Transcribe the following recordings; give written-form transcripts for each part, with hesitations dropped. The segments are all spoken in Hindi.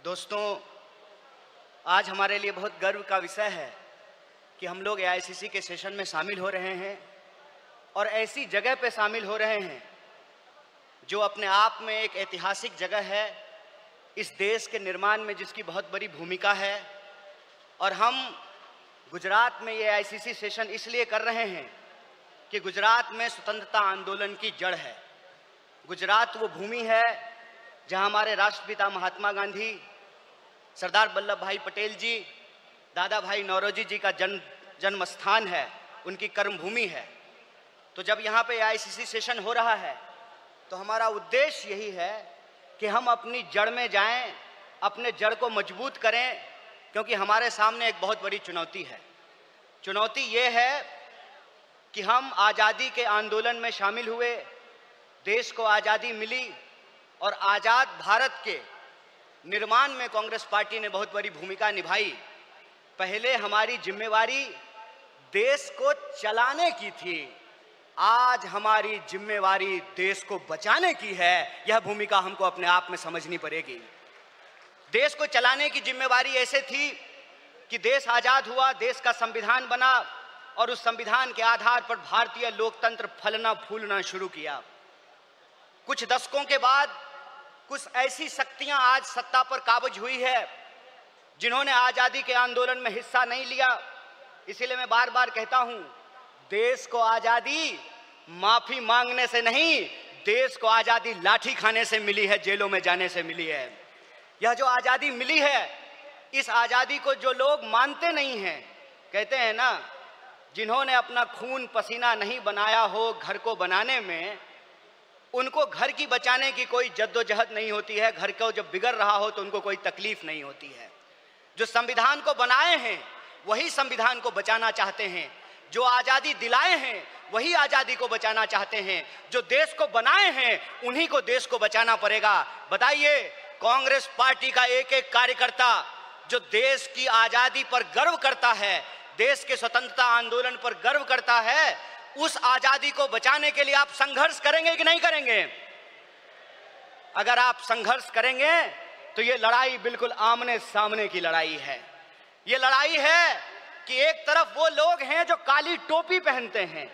दोस्तों, आज हमारे लिए बहुत गर्व का विषय है कि हम लोग एआईसीसी के सेशन में शामिल हो रहे हैं और ऐसी जगह पे शामिल हो रहे हैं जो अपने आप में एक ऐतिहासिक जगह है, इस देश के निर्माण में जिसकी बहुत बड़ी भूमिका है। और हम गुजरात में ये एआईसीसी सेशन इसलिए कर रहे हैं कि गुजरात में स्वतंत्रता आंदोलन की जड़ है। गुजरात वो भूमि है जहां हमारे राष्ट्रपिता महात्मा गांधी, सरदार वल्लभ भाई पटेल जी, दादा भाई नौरोजी जी का जन्म स्थान है, उनकी कर्मभूमि है। तो जब यहाँ पे एआईसीसी सेशन हो रहा है तो हमारा उद्देश्य यही है कि हम अपनी जड़ में जाएं, अपने जड़ को मजबूत करें, क्योंकि हमारे सामने एक बहुत बड़ी चुनौती है। चुनौती ये है कि हम आज़ादी के आंदोलन में शामिल हुए, देश को आज़ादी मिली और आज़ाद भारत के निर्माण में कांग्रेस पार्टी ने बहुत बड़ी भूमिका निभाई। पहले हमारी जिम्मेवारी देश को चलाने की थी, आज हमारी जिम्मेवारी देश को बचाने की है। यह भूमिका हमको अपने आप में समझनी पड़ेगी। देश को चलाने की जिम्मेवारी ऐसे थी कि देश आज़ाद हुआ, देश का संविधान बना और उस संविधान के आधार पर भारतीय लोकतंत्र फलना फूलना शुरू किया। कुछ दशकों के बाद कुछ ऐसी शक्तियां आज सत्ता पर काबिज हुई है जिन्होंने आज़ादी के आंदोलन में हिस्सा नहीं लिया। इसीलिए मैं बार बार कहता हूं, देश को आज़ादी माफी मांगने से नहीं, देश को आज़ादी लाठी खाने से मिली है, जेलों में जाने से मिली है। यह जो आज़ादी मिली है, इस आज़ादी को जो लोग मानते नहीं हैं, कहते हैं ना, जिन्होंने अपना खून पसीना नहीं बनाया हो घर को बनाने में, उनको घर की बचाने की कोई जद्दोजहद नहीं होती है। घर को जब बिगड़ रहा हो तो उनको कोई तकलीफ नहीं होती है। जो संविधान को बनाए हैं वही संविधान को बचाना चाहते हैं, जो आज़ादी दिलाए हैं वही आज़ादी को बचाना चाहते हैं, जो देश को बनाए हैं उन्हीं को देश को बचाना पड़ेगा। बताइए, कांग्रेस पार्टी का एक एक कार्यकर्ता जो देश की आज़ादी पर गर्व करता है, देश के स्वतंत्रता आंदोलन पर गर्व करता है, उस आज़ादी को बचाने के लिए आप संघर्ष करेंगे कि नहीं करेंगे? अगर आप संघर्ष करेंगे तो ये लड़ाई बिल्कुल आमने सामने की लड़ाई है। ये लड़ाई है कि एक तरफ वो लोग हैं जो काली टोपी पहनते हैं,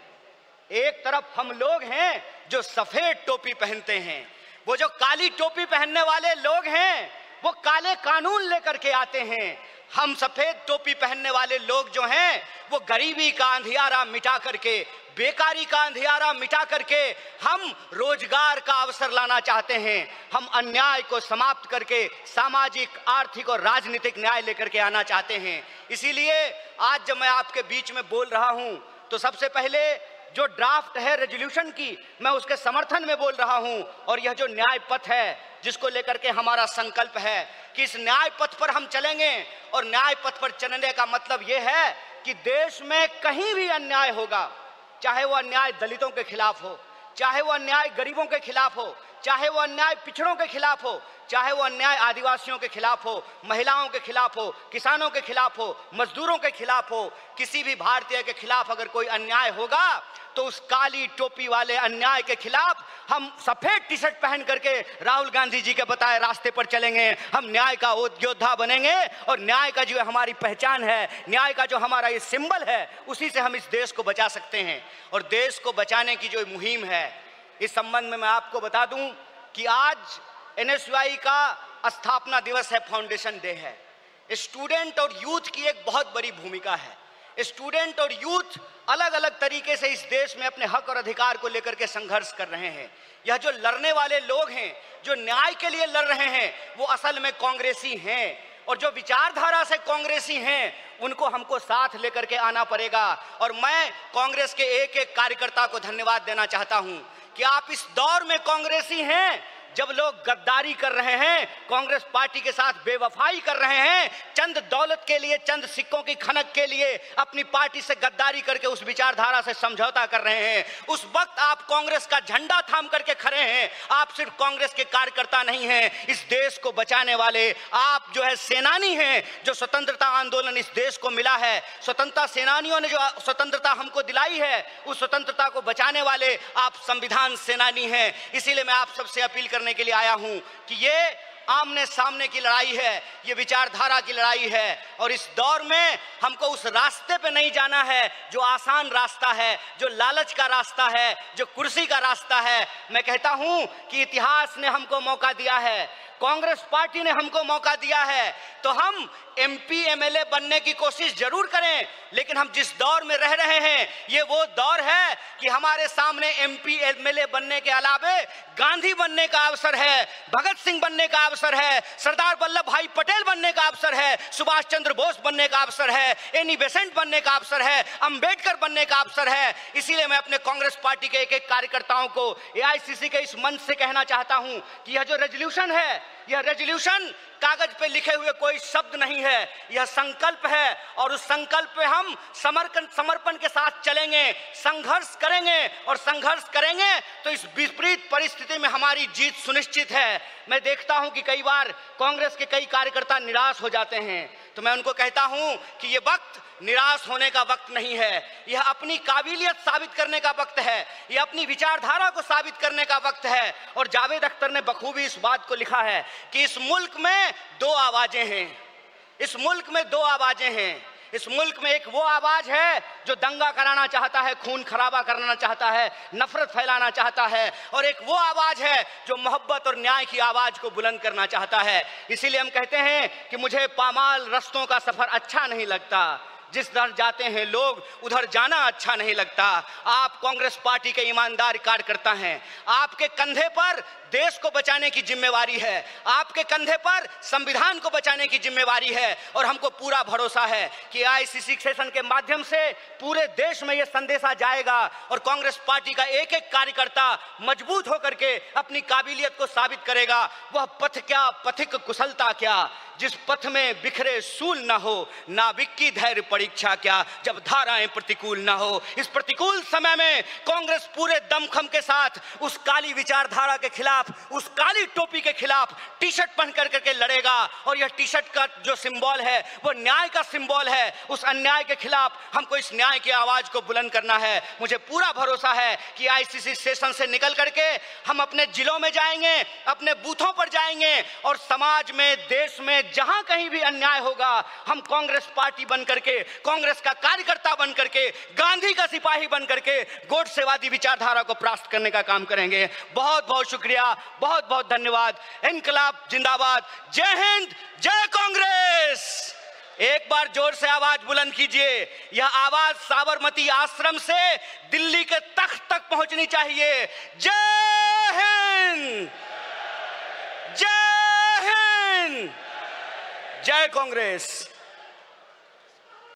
एक तरफ हम लोग हैं जो सफेद टोपी पहनते हैं। वो जो काली टोपी पहनने वाले लोग हैं वो काले कानून लेकर के आते हैं। हम सफेद टोपी पहनने वाले लोग जो हैं वो गरीबी का अंधियारा मिटा करके, बेकारी का अंधियारा मिटा करके हम रोजगार का अवसर लाना चाहते हैं। हम अन्याय को समाप्त करके सामाजिक, आर्थिक और राजनीतिक न्याय लेकर के आना चाहते हैं। इसीलिए आज जब मैं आपके बीच में बोल रहा हूं तो सबसे पहले जो ड्राफ्ट है रेजोल्यूशन की, मैं उसके समर्थन में बोल रहा हूं। और यह जो न्याय पथ है जिसको लेकर के हमारा संकल्प है कि इस न्याय पथ पर हम चलेंगे, और न्याय पथ पर चलने का मतलब यह है कि देश में कहीं भी अन्याय होगा, चाहे वो अन्याय दलितों के खिलाफ हो, चाहे वो अन्याय गरीबों के खिलाफ हो, चाहे वो अन्याय पिछड़ों के खिलाफ हो, चाहे वो अन्याय आदिवासियों के खिलाफ हो, महिलाओं के खिलाफ हो, किसानों के खिलाफ हो, मजदूरों के खिलाफ हो, किसी भी भारतीय के खिलाफ अगर कोई अन्याय होगा तो उस काली टोपी वाले अन्याय के खिलाफ हम सफेद टी शर्ट पहन करके राहुल गांधी जी के बताए रास्ते पर चलेंगे। हम न्याय का योद्धा बनेंगे और न्याय का जो हमारी पहचान है, न्याय का जो हमारा ये सिंबल है, उसी से हम इस देश को बचा सकते हैं। और देश को बचाने की जो मुहिम है, इस संबंध में मैं आपको बता दूं कि आज एनएसयूआई का स्थापना दिवस है, फाउंडेशन डे है। स्टूडेंट और यूथ की एक बहुत बड़ी भूमिका है। स्टूडेंट और यूथ अलग अलग तरीके से इस देश में अपने हक और अधिकार को लेकर के संघर्ष कर रहे हैं। यह जो लड़ने वाले लोग हैं, जो न्याय के लिए लड़ रहे हैं, वो असल में कांग्रेसी हैं। और जो विचारधारा से कांग्रेसी हैं उनको हमको साथ लेकर के आना पड़ेगा। और मैं कांग्रेस के एक एक कार्यकर्ता को धन्यवाद देना चाहता हूं कि आप इस दौर में कांग्रेसी हैं जब लोग गद्दारी कर रहे हैं, कांग्रेस पार्टी के साथ बेवफाई कर रहे हैं, चंद दौलत के लिए, चंद सिक्कों की खनक के लिए अपनी पार्टी से गद्दारी करके उस विचारधारा से समझौता कर रहे हैं, उस वक्त आप कांग्रेस का झंडा थाम करके खड़े हैं। आप सिर्फ कांग्रेस के कार्यकर्ता नहीं हैं, इस देश को बचाने वाले आप जो है सेनानी हैं। जो स्वतंत्रता आंदोलन इस देश को मिला है, स्वतंत्रता सेनानियों ने जो स्वतंत्रता हमको दिलाई है, उस स्वतंत्रता को बचाने वाले आप संविधान सेनानी हैं। इसीलिए मैं आप सबसे अपील करने के लिए आया हूं कि ये आमने सामने की लड़ाई है, ये विचारधारा की लड़ाई है। और इस दौर में हमको उस रास्ते पे नहीं जाना है जो आसान रास्ता है, जो लालच का रास्ता है, जो कुर्सी का रास्ता है। मैं कहता हूं कि इतिहास ने हमको मौका दिया है, कांग्रेस पार्टी ने हमको मौका दिया है, तो हम एमपी एमएलए बनने की कोशिश जरूर करें। लेकिन हम जिस दौर में रह रहे हैं, ये वो दौर है कि हमारे सामने एमपी एमएलए बनने के अलावे गांधी बनने का अवसर है, भगत सिंह बनने का अवसर है, सरदार वल्लभ भाई पटेल बनने का अवसर है, सुभाष चंद्र बोस बनने का अवसर है, एनी बेसेंट बनने का अवसर है, अंबेडकर बनने का अवसर है। इसीलिए मैं अपने कांग्रेस पार्टी के एक एक कार्यकर्ताओं को एआईसीसी के इस मंच से कहना चाहता हूं कि यह जो रेजोल्यूशन है, यह रेजोल्यूशन कागज पे लिखे हुए कोई शब्द नहीं है, यह संकल्प है। और उस संकल्प पे हम समर्पण के साथ चलेंगे, संघर्ष करेंगे, और संघर्ष करेंगे तो इस विपरीत परिस्थिति में हमारी जीत सुनिश्चित है। मैं देखता हूं कि कई बार कांग्रेस के कई कार्यकर्ता निराश हो जाते हैं, तो मैं उनको कहता हूं कि यह वक्त निराश होने का वक्त नहीं है, यह अपनी काबिलियत साबित करने का वक्त है, यह अपनी विचारधारा को साबित करने का वक्त है। और जावेद अख्तर ने बखूबी इस बात को लिखा है कि इस मुल्क में दो आवाजें हैं, इस मुल्क में दो आवाजें हैं। इस मुल्क में एक वो आवाज है जो दंगा कराना चाहता है, खून खराबा करना चाहता है, नफरत फैलाना चाहता है, और एक वो आवाज है जो मोहब्बत और न्याय की आवाज को बुलंद करना चाहता है। इसीलिए हम कहते हैं कि मुझे पामाल रस्तों का सफर अच्छा नहीं लगता, जिस दर जाते हैं लोग उधर जाना अच्छा नहीं लगता। आप कांग्रेस पार्टी के ईमानदार कार्यकर्ता हैं, आपके कंधे पर देश को बचाने की जिम्मेवारी है, आपके कंधे पर संविधान को बचाने की जिम्मेवारी है। और हमको पूरा भरोसा है कि आईसीसी सेशन के माध्यम से पूरे देश में यह संदेशा जाएगा और कांग्रेस पार्टी का एक एक कार्यकर्ता मजबूत होकर के अपनी काबिलियत को साबित करेगा। वह पथ क्या, पथिक कुशलता क्या, जिस पथ में बिखरे सूल ना हो, नाविक की धैर्य परीक्षा क्या, जब धाराएं प्रतिकूल ना हो। इस प्रतिकूल समय में कांग्रेस पूरे दमखम के साथ उस काली विचारधारा के खिलाफ, उस काली टोपी के खिलाफ टी शर्ट पहन करके लड़ेगा। और यह टी शर्ट का जो सिंबल है वो न्याय का सिंबल है। उस अन्याय के खिलाफ हमको इस न्याय की आवाज को बुलंद करना है। मुझे पूरा भरोसा है कि आईसीसी सेशन से निकल करके हम अपने जिलों में जाएंगे, अपने बूथों पर जाएंगे, और समाज में, देश में जहां कहीं भी अन्याय होगा, हम कांग्रेस पार्टी बन करके, कांग्रेस का कार्यकर्ता बन करके, गांधी का सिपाही बन करके गोडसेवादी विचारधारा को परास्त करने का काम करेंगे। बहुत बहुत शुक्रिया, बहुत बहुत धन्यवाद। इनकलाब जिंदाबाद, जय हिंद, जय कांग्रेस। एक बार जोर से आवाज बुलंद कीजिए। यह आवाज साबरमती आश्रम से दिल्ली के तख्त तक पहुंचनी चाहिए। जय हिंद, जय हिंद, जय कांग्रेस।